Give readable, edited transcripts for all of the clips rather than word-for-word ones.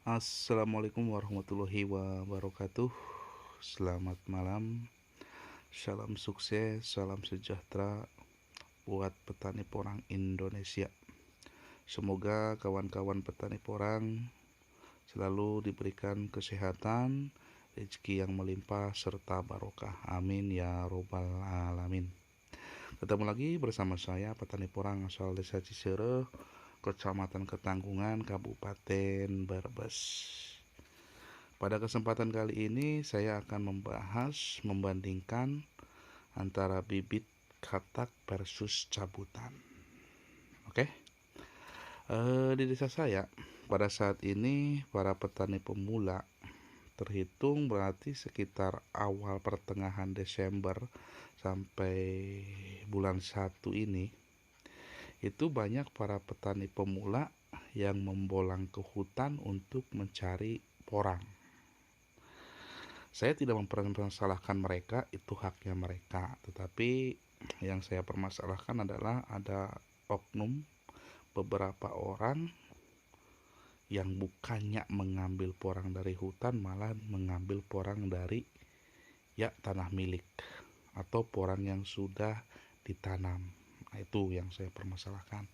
Assalamualaikum warahmatullahi wabarakatuh. Selamat malam, salam sukses, salam sejahtera buat petani porang Indonesia. Semoga kawan-kawan petani porang selalu diberikan kesehatan, rezeki yang melimpah serta barokah. Amin ya robbal alamin. Ketemu lagi bersama saya petani porang asal Desa Cisereh, Kecamatan Ketanggungan, Kabupaten Brebes. Pada kesempatan kali ini saya akan membandingkan antara bibit katak versus cabutan. Oke, di desa saya pada saat ini para petani pemula terhitung berarti sekitar awal pertengahan Desember sampai bulan 1 ini itu banyak para petani pemula yang membolang ke hutan untuk mencari porang. Saya tidak mempermasalahkan mereka, itu haknya mereka. Tetapi yang saya permasalahkan adalah ada oknum beberapa orang yang bukannya mengambil porang dari hutan, malah mengambil porang dari tanah milik atau porang yang sudah ditanam. Nah, itu yang saya permasalahkan.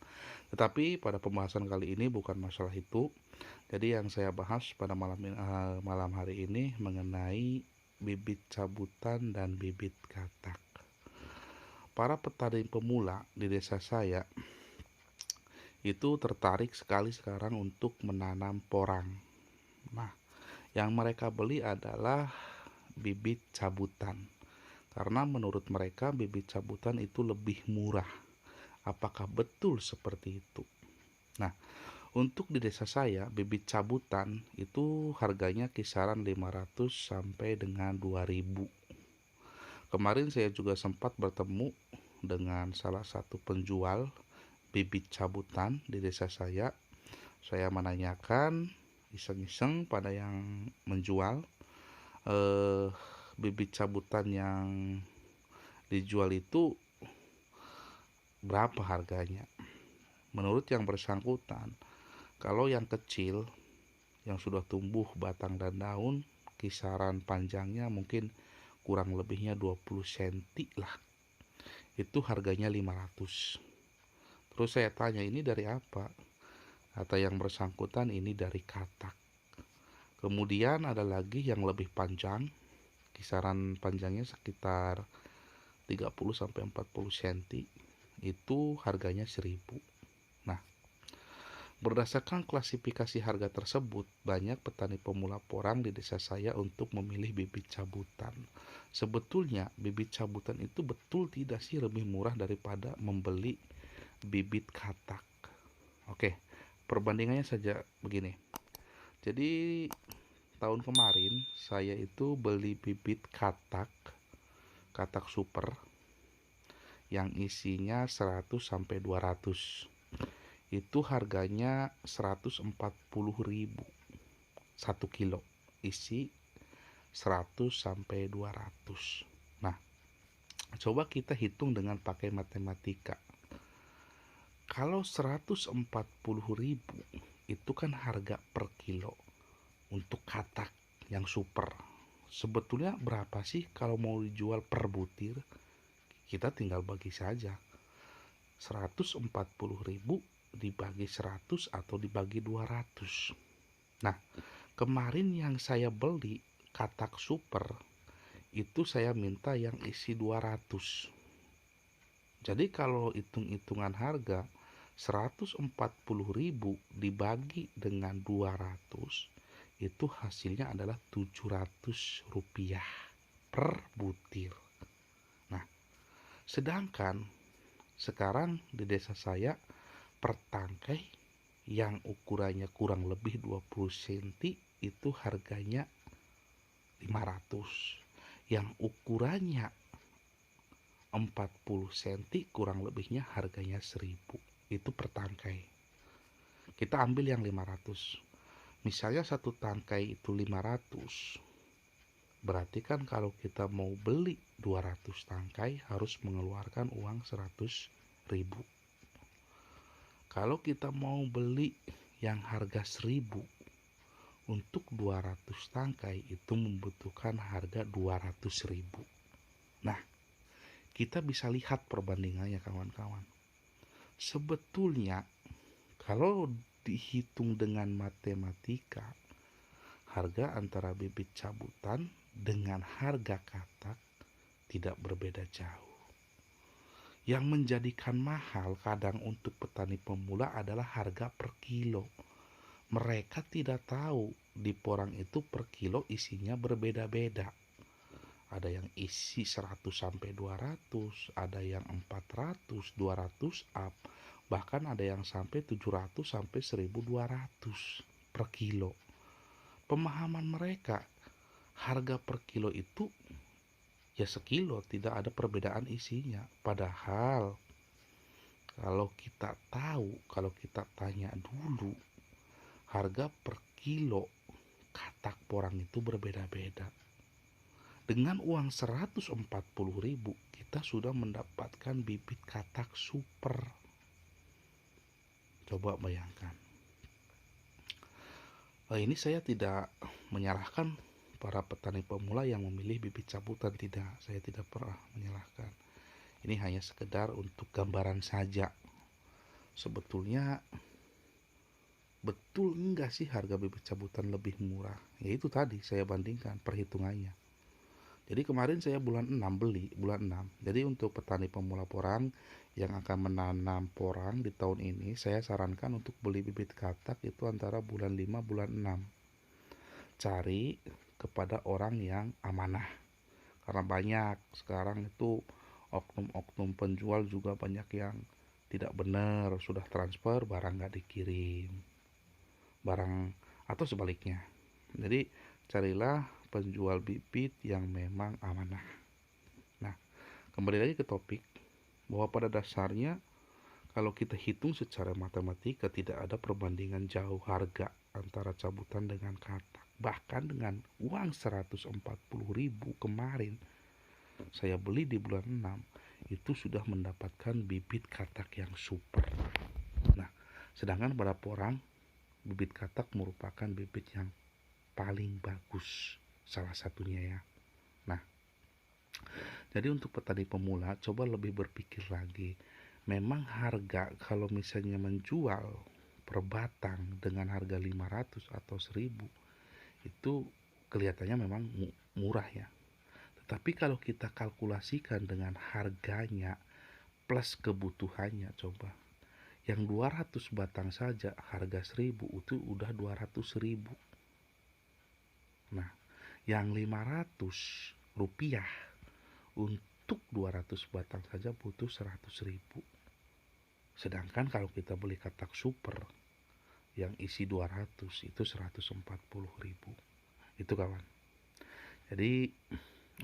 Tetapi pada pembahasan kali ini bukan masalah itu. Jadi yang saya bahas pada malam hari ini mengenai bibit cabutan dan bibit katak. Para petani pemula di desa saya itu tertarik sekali sekarang untuk menanam porang. Nah, yang mereka beli adalah bibit cabutan. Karena menurut mereka bibit cabutan itu lebih murah. Apakah betul seperti itu? Nah, untuk di desa saya, bibit cabutan itu harganya kisaran 500 sampai dengan 2000. Kemarin saya juga sempat bertemu dengan salah satu penjual bibit cabutan di desa saya. Saya menanyakan iseng-iseng pada yang menjual eh, bibit cabutan yang dijual itu berapa harganya. Menurut yang bersangkutan, kalau yang kecil yang sudah tumbuh batang dan daun, kisaran panjangnya mungkin kurang lebihnya 20 cm lah. Itu harganya 500. Terus saya tanya, ini dari apa? Kata yang bersangkutan, ini dari katak. Kemudian ada lagi yang lebih panjang, kisaran panjangnya sekitar 30 sampai 40 cm. Itu harganya 1000. Nah, berdasarkan klasifikasi harga tersebut, banyak petani pemula porang di desa saya untuk memilih bibit cabutan. Sebetulnya bibit cabutan itu betul tidak sih lebih murah daripada membeli bibit katak? Oke, perbandingannya saja begini. Jadi tahun kemarin saya itu beli bibit katak, katak super yang isinya 100 sampai 200. Itu harganya 140.000 1 kilo, isi 100 sampai 200. Nah, coba kita hitung dengan pakai matematika. Kalau 140.000 itu kan harga per kilo untuk katak yang super. Sebetulnya berapa sih kalau mau dijual per butir? Kita tinggal bagi saja. 140.000 dibagi 100 atau dibagi 200. Nah, kemarin yang saya beli katak super itu saya minta yang isi 200. Jadi kalau hitung-hitungan harga 140.000 dibagi dengan 200 itu hasilnya adalah 700 rupiah per butir. Nah, sedangkan sekarang di desa saya per tangkai yang ukurannya kurang lebih 20 cm itu harganya 500. Yang ukurannya 40 cm kurang lebihnya harganya 1000. Itu per tangkai. Kita ambil yang 500. Misalnya satu tangkai itu 500. Berarti kan kalau kita mau beli 200 tangkai harus mengeluarkan uang 100.000. Kalau kita mau beli yang harga 1000 Untuk 200 tangkai itu membutuhkan harga 200.000. Nah, kita bisa lihat perbandingannya kawan-kawan. Sebetulnya kalau dihitung dengan matematika, harga antara bibit cabutan dengan harga katak tidak berbeda jauh. Yang menjadikan mahal kadang untuk petani pemula adalah harga per kilo. Mereka tidak tahu di porang itu per kilo isinya berbeda-beda. Ada yang isi 100 sampai 200, ada yang 400, 200 up, bahkan ada yang sampai 700 sampai 1200 per kilo. Pemahaman mereka, harga per kilo itu ya sekilo, tidak ada perbedaan isinya. Padahal kalau kita tahu, kalau kita tanya dulu, harga per kilo katak porang itu berbeda-beda. Dengan uang 140.000 kita sudah mendapatkan bibit katak super. Coba bayangkan. Ini saya tidak menyalahkan para petani pemula yang memilih bibit cabutan, tidak. Saya tidak pernah menyalahkan. Ini hanya sekedar untuk gambaran saja. Sebetulnya betul enggak sih harga bibit cabutan lebih murah? Ya itu tadi saya bandingkan perhitungannya. Jadi kemarin saya bulan 6 beli, bulan 6. Jadi untuk petani pemula porang yang akan menanam porang di tahun ini, saya sarankan untuk beli bibit katak itu antara bulan 5, bulan 6. Cari kepada orang yang amanah. Karena banyak sekarang itu oknum-oknum penjual juga banyak yang tidak benar, sudah transfer barang nggak dikirim. Barang atau sebaliknya. Jadi carilah penjual bibit yang memang amanah. Nah, kembali lagi ke topik, bahwa pada dasarnya kalau kita hitung secara matematika tidak ada perbandingan jauh harga antara cabutan dengan katak. Bahkan dengan uang 140.000 kemarin saya beli di bulan 6 itu sudah mendapatkan bibit katak yang super. Nah, sedangkan pada porang bibit katak merupakan bibit yang paling bagus, salah satunya ya. Nah, jadi untuk petani pemula coba lebih berpikir lagi. Memang harga kalau misalnya menjual per batang dengan harga 500 atau 1000 itu kelihatannya memang murah ya. Tetapi kalau kita kalkulasikan dengan harganya plus kebutuhannya, coba yang 200 batang saja harga 1000 itu udah 200.000. Nah, yang 500 rupiah untuk 200 batang saja butuh 100.000. Sedangkan kalau kita beli katak super yang isi 200 itu 140.000. Itu kawan. Jadi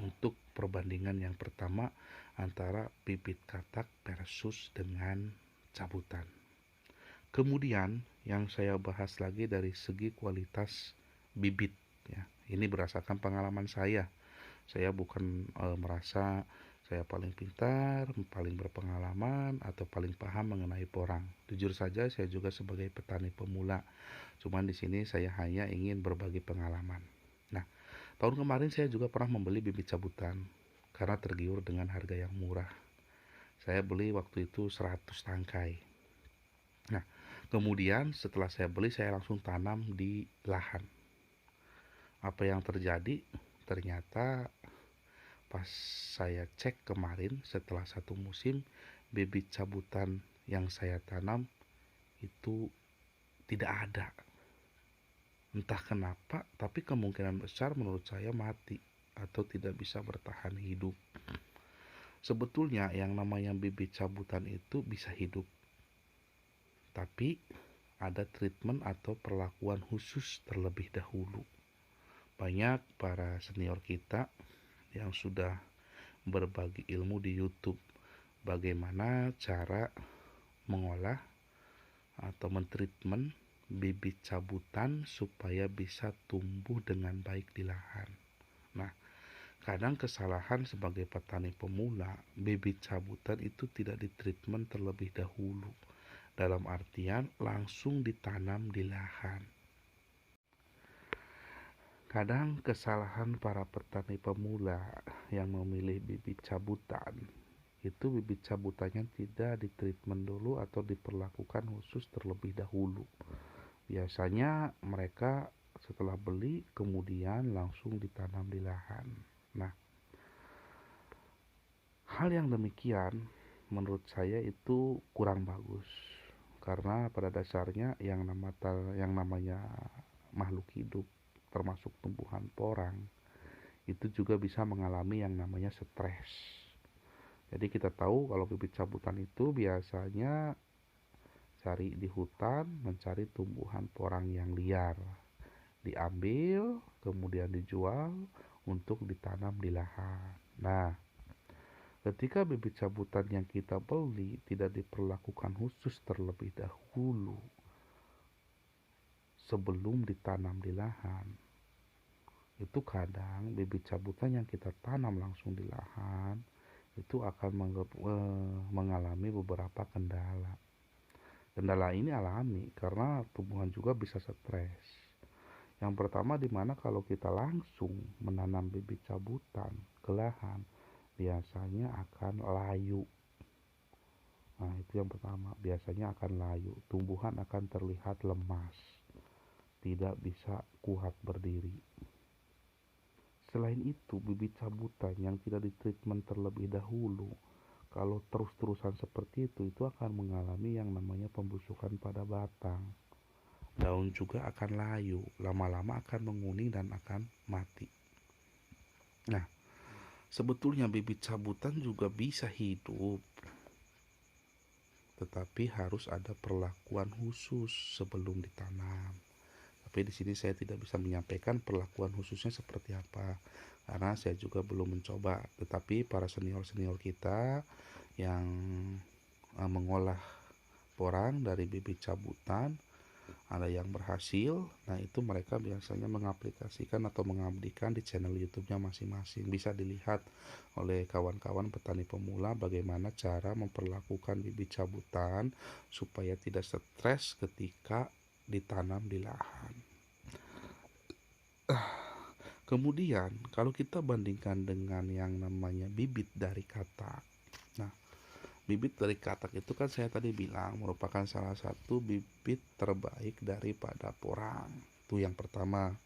untuk perbandingan yang pertama antara bibit katak versus dengan cabutan. Kemudian yang saya bahas lagi dari segi kualitas bibit ya. Ini berdasarkan pengalaman saya. Saya bukan merasa saya paling pintar, paling berpengalaman, atau paling paham mengenai porang. Jujur saja saya juga sebagai petani pemula. Cuman di sini saya hanya ingin berbagi pengalaman. Nah, tahun kemarin saya juga pernah membeli bibit cabutan karena tergiur dengan harga yang murah. Saya beli waktu itu 100 tangkai. Nah, kemudian setelah saya beli saya langsung tanam di lahan. Apa yang terjadi? Ternyata pas saya cek kemarin setelah satu musim, bibit cabutan yang saya tanam itu tidak ada. Entah kenapa, tapi kemungkinan besar menurut saya mati atau tidak bisa bertahan hidup. Sebetulnya yang namanya bibit cabutan itu bisa hidup, tapi ada treatment atau perlakuan khusus terlebih dahulu. Banyak para senior kita yang sudah berbagi ilmu di YouTube bagaimana cara mengolah atau mentreatment bibit cabutan supaya bisa tumbuh dengan baik di lahan. Nah, kadang kesalahan sebagai petani pemula, bibit cabutan itu tidak ditreatment terlebih dahulu. Dalam artian langsung ditanam di lahan. Kadang kesalahan para petani pemula yang memilih bibit cabutan, itu bibit cabutannya tidak ditreatment dulu atau diperlakukan khusus terlebih dahulu. Biasanya mereka setelah beli kemudian langsung ditanam di lahan. Nah, hal yang demikian menurut saya itu kurang bagus. Karena pada dasarnya yang namanya makhluk hidup termasuk tumbuhan porang itu juga bisa mengalami yang namanya stres. Jadi kita tahu kalau bibit cabutan itu biasanya cari di hutan, mencari tumbuhan porang yang liar, diambil kemudian dijual untuk ditanam di lahan. Nah, ketika bibit cabutan yang kita beli tidak diperlakukan khusus terlebih dahulu sebelum ditanam di lahan, itu kadang bibit cabutan yang kita tanam langsung di lahan itu akan mengalami beberapa kendala. Kendala ini alami karena tumbuhan juga bisa stres. Yang pertama, dimana kalau kita langsung menanam bibit cabutan ke lahan, biasanya akan layu. Nah, itu yang pertama, biasanya akan layu. Tumbuhan akan terlihat lemas, tidak bisa kuat berdiri. Selain itu, bibit cabutan yang tidak ditreatment terlebih dahulu, kalau terus-terusan seperti itu akan mengalami yang namanya pembusukan pada batang. Daun juga akan layu, lama-lama akan menguning dan akan mati. Nah, sebetulnya bibit cabutan juga bisa hidup, tetapi harus ada perlakuan khusus sebelum ditanam. Tapi di sini saya tidak bisa menyampaikan perlakuan khususnya seperti apa, karena saya juga belum mencoba. Tetapi para senior-senior kita yang mengolah porang dari bibit cabutan, ada yang berhasil. Nah, itu mereka biasanya mengaplikasikan atau mengabdikan di channel YouTube-nya masing-masing. Bisa dilihat oleh kawan-kawan petani pemula bagaimana cara memperlakukan bibit cabutan supaya tidak stres ketika ditanam di lahan. Kemudian kalau kita bandingkan dengan yang namanya bibit dari katak. Nah, bibit dari katak itu kan saya tadi bilang merupakan salah satu bibit terbaik daripada porang. Itu yang pertama.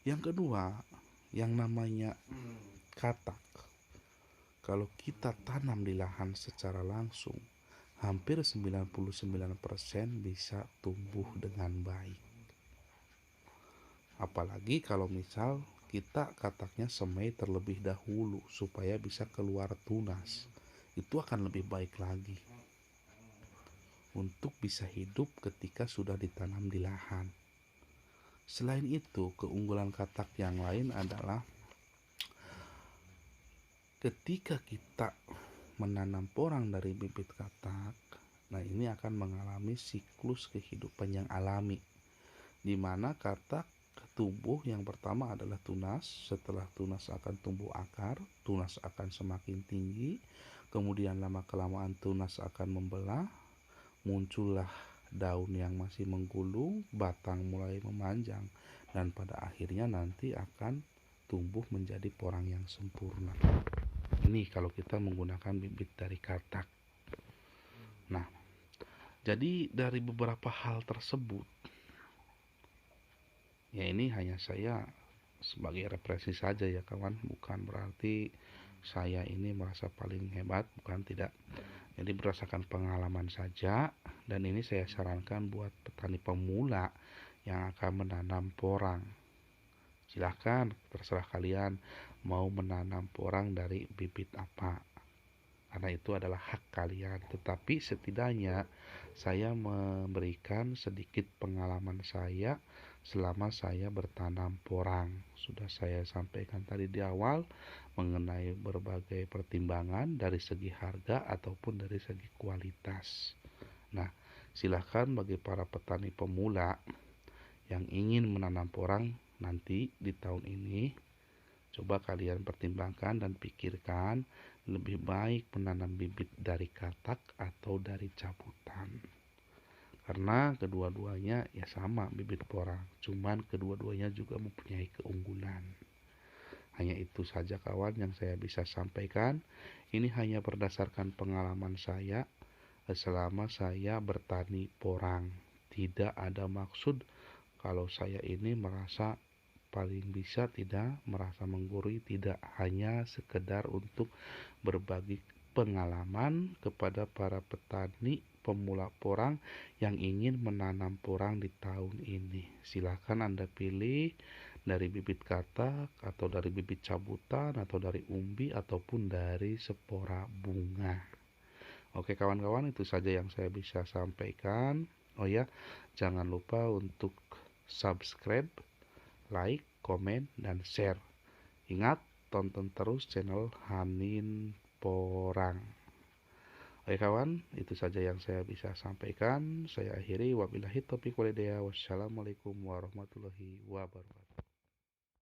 Yang kedua, yang namanya katak, kalau kita tanam di lahan secara langsung, hampir 99% bisa tumbuh dengan baik. Apalagi kalau misal kita kataknya semai terlebih dahulu supaya bisa keluar tunas, itu akan lebih baik lagi untuk bisa hidup ketika sudah ditanam di lahan. Selain itu, keunggulan katak yang lain adalah ketika kita menanam porang dari bibit katak, nah ini akan mengalami siklus kehidupan yang alami, di mana katak tumbuh yang pertama adalah tunas. Setelah tunas akan tumbuh akar, tunas akan semakin tinggi, kemudian lama-kelamaan tunas akan membelah, muncullah daun yang masih menggulung, batang mulai memanjang, dan pada akhirnya nanti akan tumbuh menjadi porang yang sempurna. Ini kalau kita menggunakan bibit dari katak. Nah, jadi dari beberapa hal tersebut, ya ini hanya saya sebagai referensi saja ya kawan, bukan berarti saya ini merasa paling hebat, bukan, tidak. Jadi berdasarkan pengalaman saja, dan ini saya sarankan buat petani pemula yang akan menanam porang. Silahkan, terserah kalian mau menanam porang dari bibit apa, karena itu adalah hak kalian. Tetapi setidaknya saya memberikan sedikit pengalaman saya selama saya bertanam porang. Sudah saya sampaikan tadi di awal mengenai berbagai pertimbangan dari segi harga ataupun dari segi kualitas. Nah, silahkan bagi para petani pemula yang ingin menanam porang nanti di tahun ini, coba kalian pertimbangkan dan pikirkan lebih baik menanam bibit dari katak atau dari cabutan. Karena kedua-duanya ya sama bibit porang, cuman kedua-duanya juga mempunyai keunggulan. Hanya itu saja kawan yang saya bisa sampaikan. Ini hanya berdasarkan pengalaman saya selama saya bertani porang. Tidak ada maksud kalau saya ini merasa paling bisa, tidak merasa menggurui, tidak, hanya sekedar untuk berbagi pengalaman kepada para petani pemula porang yang ingin menanam porang di tahun ini. Silahkan Anda pilih dari bibit katak atau dari bibit cabutan atau dari umbi ataupun dari spora bunga. Oke kawan-kawan, itu saja yang saya bisa sampaikan. Oh ya, jangan lupa untuk subscribe, like, komen, dan share. Ingat, tonton terus channel Hanin Porang. Oke kawan, itu saja yang saya bisa sampaikan. Saya akhiri, wabillahi taufiq walhidayah. Wassalamualaikum warahmatullahi wabarakatuh.